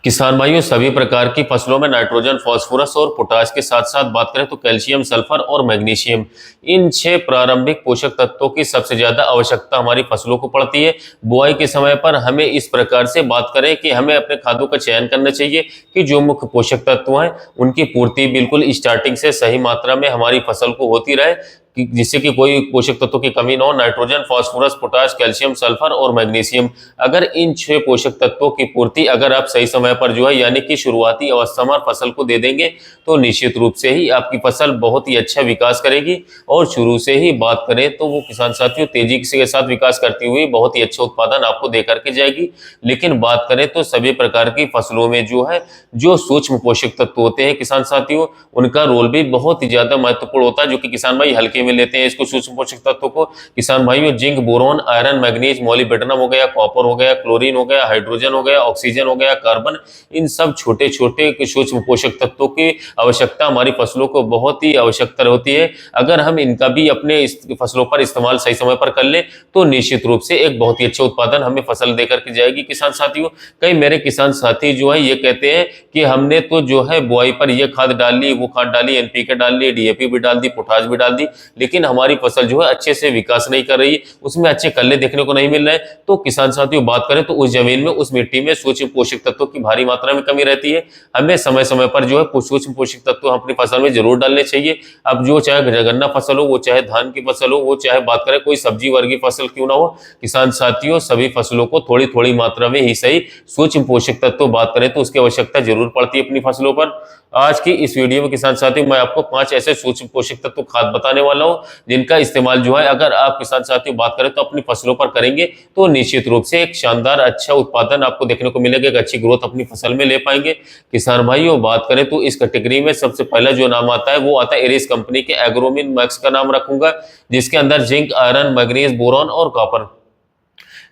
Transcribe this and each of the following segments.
किसान भाइयों, सभी प्रकार की फसलों में नाइट्रोजन, फास्फोरस और पोटाश के साथ साथ बात करें तो कैल्शियम, सल्फर और मैग्नीशियम, इन 6 प्रारंभिक पोषक तत्वों की सबसे ज्यादा आवश्यकता हमारी फसलों को पड़ती है। बुआई के समय पर हमें इस प्रकार से बात करें कि हमें अपने खादों का चयन करना चाहिए कि जो मुख्य पोषक तत्व हैं उनकी पूर्ति बिल्कुल स्टार्टिंग से सही मात्रा में हमारी फसल को होती रहे, जिससे कि कोई पोषक तत्वों की कमी ना हो। Nitrogen, phosphorus, potash, calcium, sulphur और मैग्नीशियम, अगर इन 6 पोषक तत्वों की पूर्ति अगर आप सही समय पर जो है यानी कि शुरुआती अवस्था में फसल को दे देंगे तो निश्चित रूप से ही आपकी फसल बहुत ही अच्छा विकास करेगी। और शुरू से ही बात करें तो वो किसान साथियों तेजी के साथ विकास करती हुई बहुत ही अच्छा उत्पादन आपको दे करके जाएगी। लेकिन बात करें तो सभी प्रकार की फसलों में जो है जो सूक्ष्म पोषक तत्व होते हैं किसान साथियों, उनका रोल भी बहुत ही ज्यादा महत्वपूर्ण होता है, जो कि किसान भाई हल्के में लेते हैं इसको सूक्ष्म पोषक तत्वों को। किसान भाइयों, zinc, boron, iron, manganese, molybdenum हो गया, कॉपर हो गया, क्लोरीन हो गया, हाइड्रोजन हो गया, ऑक्सीजन हो गया, कार्बन, इन सब छोटे छोटे सूक्ष्म पोषक तत्वों की आवश्यकता हमारी फसलों को बहुत ही आवश्यकता होती है। अगर हम इनका भी अपने फसलों पर इस्तेमाल सही समय पर कर ले तो निश्चित रूप से एक बहुत ही अच्छा उत्पादन हमें फसल देकर के जाएगी। किसान साथियों, कई मेरे किसान साथी जो है ये कहते हैं कि हमने तो जो है बुआई पर ये खाद डाल ली, वो खाद डाली, एनपीके डाल ली, डीएपी भी डाल दी, पोटाश भी डाल दी, लेकिन हमारी फसल जो है अच्छे से विकास नहीं कर रही, उसमें अच्छे कल्ले देखने को नहीं मिल रहे। तो किसान साथियों बात करें तो उस जमीन में, उस मिट्टी में सूक्ष्म पोषक तत्वों की भारी मात्रा में कमी रहती है। हमें समय समय पर जो है सूक्ष्म पोषक तत्व अपनी फसल में जरूर डालने चाहिए। अब जो चाहे गन्ना फसल हो, वो चाहे धान की फसल हो, वो चाहे बात करें कोई सब्जी वर्गीय फसल क्यों ना हो, किसान साथियों सभी फसलों को थोड़ी थोड़ी मात्रा में ही सही सूक्ष्म पोषक तत्व बात करें तो उसकी आवश्यकता जरूर पड़ती है अपनी फसलों पर। आज की इस वीडियो में किसान साथियों मैं आपको 5 ऐसे सूक्ष्म पोषक तत्व खाद बताने वाला हूं जिनका इस्तेमाल जो है अगर आप किसान साथियों बात करें तो अपनी फसलों पर करेंगे तो निश्चित रूप से एक शानदार अच्छा उत्पादन आपको देखने को मिलेगा, एक अच्छी ग्रोथ अपनी फसल में ले पाएंगे। किसान भाइयों बात करें तो इस कैटेगरी में सबसे पहला जो नाम आता है वो आता है एरिस कंपनी के एग्रोमिन मैक्स का नाम रखूंगा, जिसके अंदर जिंक, आयरन, मैग्नीज, बोरॉन और कॉपर,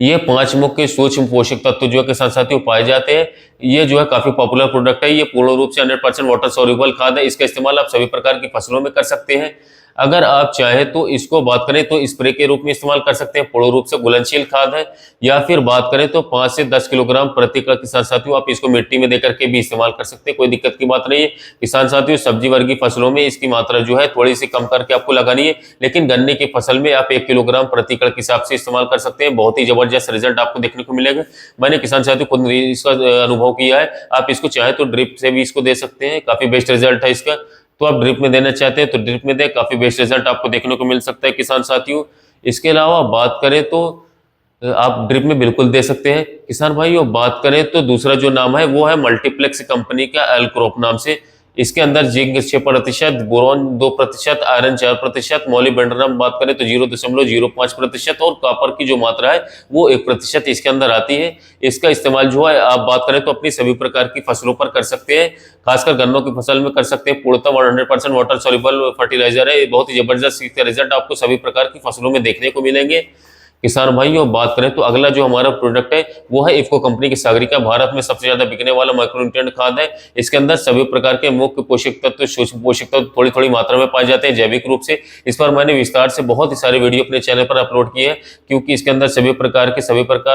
ये 5 मुख्य सूक्ष्म पोषक तत्व जो है किसान साथियों पाए जाते हैं। ये जो है काफी पॉपुलर प्रोडक्ट है, ये पूर्ण रूप से 100% वाटर सोल्यूबल खाद है। इसका इस्तेमाल आप सभी प्रकार की फसलों में कर सकते हैं। अगर आप चाहें तो इसको बात करें तो स्प्रे के रूप में इस्तेमाल कर सकते हैं, पूर्ण रूप से घुलनशील खाद है, या फिर बात करें तो 5 से 10 किलोग्राम प्रति एकड़ किसान साथियों आप इसको मिट्टी में देकर के भी इस्तेमाल कर सकते हैं, कोई दिक्कत की बात नहीं है। किसान साथियों सब्जी वर्गीय फसलों में इसकी मात्रा जो है थोड़ी सी कम करके आपको लगानी है, लेकिन गन्ने की फसल में आप 1 किलोग्राम प्रति एकड़ के हिसाब से इस्तेमाल कर सकते हैं, बहुत ही जबरदस्त रिजल्ट आपको देखने को मिलेगा। मैंने किसान साथियों खुद इसका अनुभव किया है। आप इसको चाहे तो ड्रिप से भी इसको दे सकते हैं, काफी बेस्ट रिजल्ट है इसका। तो आप ड्रिप में देना चाहते हैं तो ड्रिप में दें, काफी बेस्ट रिजल्ट आपको देखने को मिल सकता है किसान साथियों। इसके अलावा बात करें तो आप ड्रिप में बिल्कुल दे सकते हैं। किसान भाइयों बात करें तो दूसरा जो नाम है वो है मल्टीप्लेक्स कंपनी का एल्क्रोप नाम से। इसके अंदर जिंक 6%, बोरॉन 2%, आयरन 4%, मोलिब्डेनम बात करें तो 0.05% और कॉपर की जो मात्रा है वो 1% इसके अंदर आती है। इसका इस्तेमाल जो है आप बात करें तो अपनी सभी प्रकार की फसलों पर कर सकते हैं, खासकर गन्नों की फसल में कर सकते हैं। पूर्णतः 100% वाटर सोल्यूबल फर्टिलाइजर है, बहुत ही जबरदस्त इसका रिजल्ट आपको सभी प्रकार की फसलों में देखने को मिलेंगे। किसान भाइयों बात करें तो अगला जो हमारा प्रोडक्ट है वो है इफको कंपनी की सागरिका, भारत में सबसे ज्यादा बिकने वाला माइक्रोन्यूट्रिएंट खाद है। इसके अंदर सभी प्रकार के मुख्य पोषक तत्व, सूक्ष्म पोषक तत्व थोड़ी थोड़ी मात्रा में पाए जाते हैं जैविक रूप से। इस पर मैंने विस्तार से बहुत ही सारे वीडियो अपने चैनल पर अपलोड किए हैं, क्योंकि इसके अंदर सभी प्रकार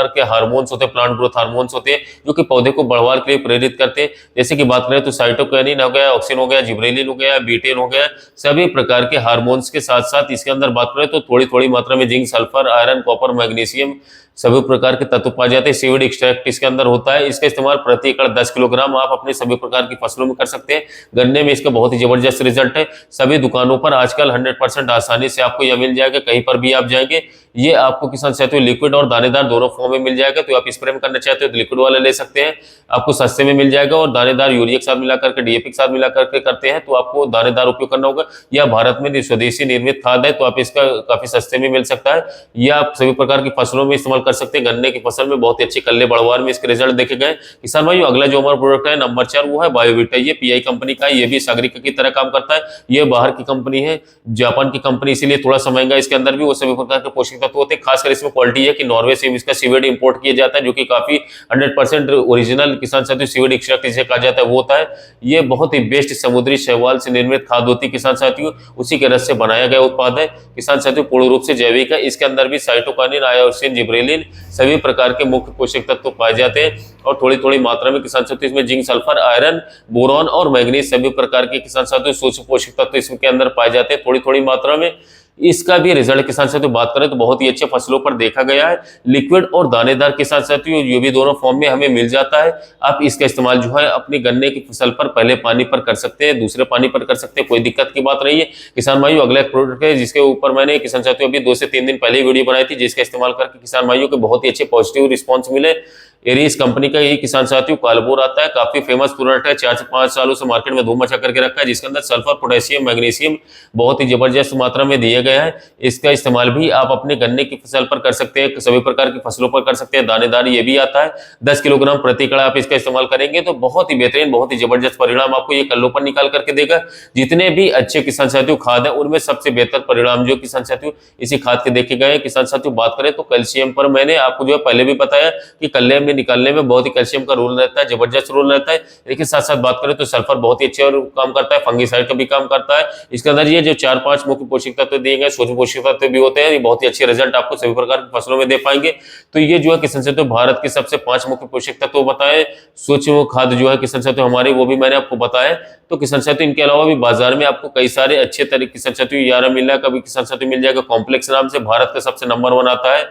के हार्मोन्स होते हैं, प्लांट ग्रोथ हार्मोन्स होते हैं जो कि पौधे को बढ़वार के लिए प्रेरित करते हैं। जैसे कि बात करें तो साइटोकिनिन हो गया, ऑक्सिन हो गया, जिब्रेलिन हो गया, बीटेन हो गया, सभी प्रकार के हार्मोन्स के साथ साथ इसके अंदर बात करें तो थोड़ी थोड़ी मात्रा में zinc, sulphur, iron, copper, magnesium सभी प्रकार के तत्व पाए जाते हैं। सीवेड एक्सट्रैक्ट इसके अंदर होता है। इसका इस्तेमाल प्रति एकड़ 10 किलोग्राम आप अपने सभी प्रकार की फसलों में कर सकते हैं। गन्ने में इसका बहुत ही जबरदस्त रिजल्ट है। सभी दुकानों पर आजकल 100% आसानी से आपको यह मिल जाएगा, कहीं पर भी आप जाएंगे ये आपको किसान साथियों लिक्विड और दानेदार दोनों फॉर्म में मिल जाएगा। तो आप स्प्रे में करना चाहते हो तो लिक्विड वाला ले सकते हैं, आपको सस्ते में मिल जाएगा। और दानेदार यूरिया के साथ मिला करके, डीएपी के साथ मिला करके करते हैं तो आपको दानेदार उपयोग करना होगा। या भारत में स्वदेशी निर्मित खाद है तो आप इसका काफी सस्ते में मिल सकता है। यह आप सभी प्रकार की फसलों में इस्तेमाल कर सकते हैं। गन्ने की फसल में बहुत ही अच्छे कल्ले बढ़वार में इसके रिजल्ट देखे गए। किसान भाई अगला जो हमारा प्रोडक्ट है नंबर 4 वो है बायोविटा। ये पीआई कंपनी का है, ये भी सागरिका की तरह काम करता है। ये बाहर की कंपनी है, जापान की कंपनी, इसीलिए थोड़ा सा महंगा। इसके अंदर भी वो सभी प्रकार के पोषक तत्व होते हैं। खासकर इसमें क्वालिटी है कि नॉर्वे से इसका सीवेड इंपोर्ट किया जाता है, जो कि काफी 100% ओरिजिनल किसान साथियों सीवेड एक्सट्रैक्ट जिसे कहा जाता है वो होता है। ये बहुत ही बेस्ट समुद्री शैवाल से निर्मित खाद होती है किसान साथियों, उसी के रस से बनाया गया उत्पाद है। किसान साथियों पूर्ण रूप से जैविक है। इसके अंदर भी साइटोकिनिन, आयोसिन, जिब्रेलिन मिलिन सभी प्रकार के मुख्य पोषक तत्व पाए जाते हैं। और थोड़ी थोड़ी मात्रा में किसान साथियों इसमें जिंक, सल्फर, आयरन, बोरॉन और मैग्नीज सभी प्रकार के किसान साथियों सूक्ष्म पोषक तत्व इसके अंदर पाए जाते हैं थोड़ी थोड़ी मात्रा में। इसका भी रिजल्ट किसान साथियों बात करें तो बहुत ही अच्छे फसलों पर देखा गया है। लिक्विड और दानेदार किसान साथियों ये भी दोनों फॉर्म में हमें मिल जाता है। आप इसका इस्तेमाल जो है अपनी गन्ने की फसल पर पहले पानी पर कर सकते हैं, दूसरे पानी पर कर सकते हैं, कोई दिक्कत की बात नहीं है। किसान भाइयों अगला एक प्रोडक्ट है जिसके ऊपर मैंने किसान साथियों अभी 2 से 3 दिन पहले वीडियो बनाई थी, जिसका इस्तेमाल करके किसान भाइयों के बहुत ही अच्छे पॉजिटिव रिस्पॉन्स मिले। एरीज कंपनी का ये किसान साथियों कालबोर आता है, काफी फेमस प्रोडक्ट है, 4 से 5 सालों से मार्केट में धूम मचा करके रखा है, जिसके अंदर सल्फर, पोटेशियम, मैग्नीशियम बहुत ही जबरदस्त मात्रा में दिया गया है। इसका इस्तेमाल भी आप अपने गन्ने की फसल पर कर सकते हैं, सभी प्रकार की फसलों पर कर सकते हैं। दानेदार ये भी आता है, 10 किलोग्राम प्रति कड़ा आप इसका इस्तेमाल करेंगे तो बहुत ही बेहतरीन, बहुत ही जबरदस्त परिणाम आपको ये कल्लों पर निकाल करके देगा। जितने भी अच्छे किसान साथियों खाद है उनमें सबसे बेहतर परिणाम जो किसान साथियों इसी खाद के देखे गए हैं। किसान साथियों बात करें तो कैल्शियम पर मैंने आपको जो है पहले भी बताया कि कल्ले में निकालने में बहुत ही कैल्शियम का रोल रहता है, जबरदस्त रोल रहता है। लेकिन साथ साथ बात करें तो सल्फर बहुत ही अच्छे और काम करता है, फंगीसाइड का भी काम करता है। इसके अंदर ये जो 4-5 मुख्य पोषक तत्व दिए गए, सूक्ष्म पोषक तत्व भी होते हैं, ये बहुत ही अच्छे रिजल्ट आपको सभी प्रकार की फसलों में दे पाएंगे। तो ये जो है किसान साथियों भारत के सबसे 5 मुख्य पोषक तत्व बताए। सूक्ष्म खाद जो है किसान साथियों हमारे वो भी मैंने आपको बताया। तो किसान साथियों इनके अलावा भी बाजार में आपको कई सारे अच्छे तरीके किसान साथियों यारा मिला का भी किसान साथियों मिल जाएगा, कॉम्प्लेक्स नाम से भारत का सबसे नंबर 1 आता है,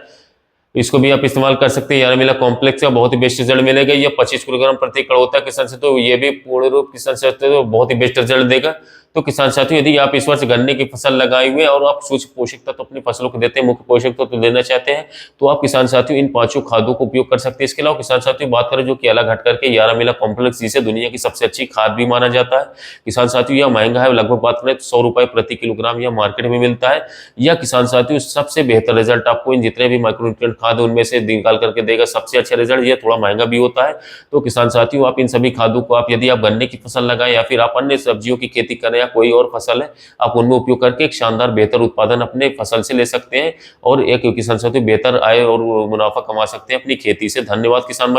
इसको भी आप इस्तेमाल कर सकते हैं। यार मिला कॉम्प्लेक्स का बहुत ही बेस्ट रिजल्ट मिलेगा। ये 25 किलोग्राम प्रति एकड़ होता है किसान साथियों, ये भी पूर्ण रूप किसान साथियों बहुत ही बेस्ट रिजल्ट देगा। तो किसान साथियों यदि आप इस वर्ष गन्ने की फसल लगाए हुए और आप सूक्ष्म पोषक तत्व अपनी फसलों को देते हैं, मुख्य पोषक तत्व देना चाहते हैं, तो आप किसान साथियों इन 5 खादों को उपयोग कर सकते हैं। इसके अलावा किसान साथियों बात करें जो कि अलग हट करके यारा मिला कॉम्प्लेक्स जिसे दुनिया की सबसे अच्छी खाद भी माना जाता है। किसान साथियों यह महंगा है, लगभग बात करें तो 100 रुपए प्रति किलोग्राम यह मार्केट में मिलता है। यह किसान साथियों सबसे बेहतर रिजल्ट आपको इन जितने भी माइक्रोन्यूट्रिएंट खाद उनमें से निकाल करके देगा, सबसे अच्छा रिजल्ट। ये थोड़ा महंगा भी होता है। तो किसान साथियों आप इन सभी खादों को आप यदि आप गन्ने की फसल लगाएं या फिर आप अन्य सब्जियों की खेती करें या कोई और फसल है, आप उनमें उपयोग करके एक शानदार बेहतर उत्पादन अपने फसल से ले सकते हैं और एक किसान साथियों बेहतर आय और मुनाफा कमा सकते हैं अपनी खेती से। धन्यवाद किसान भाई।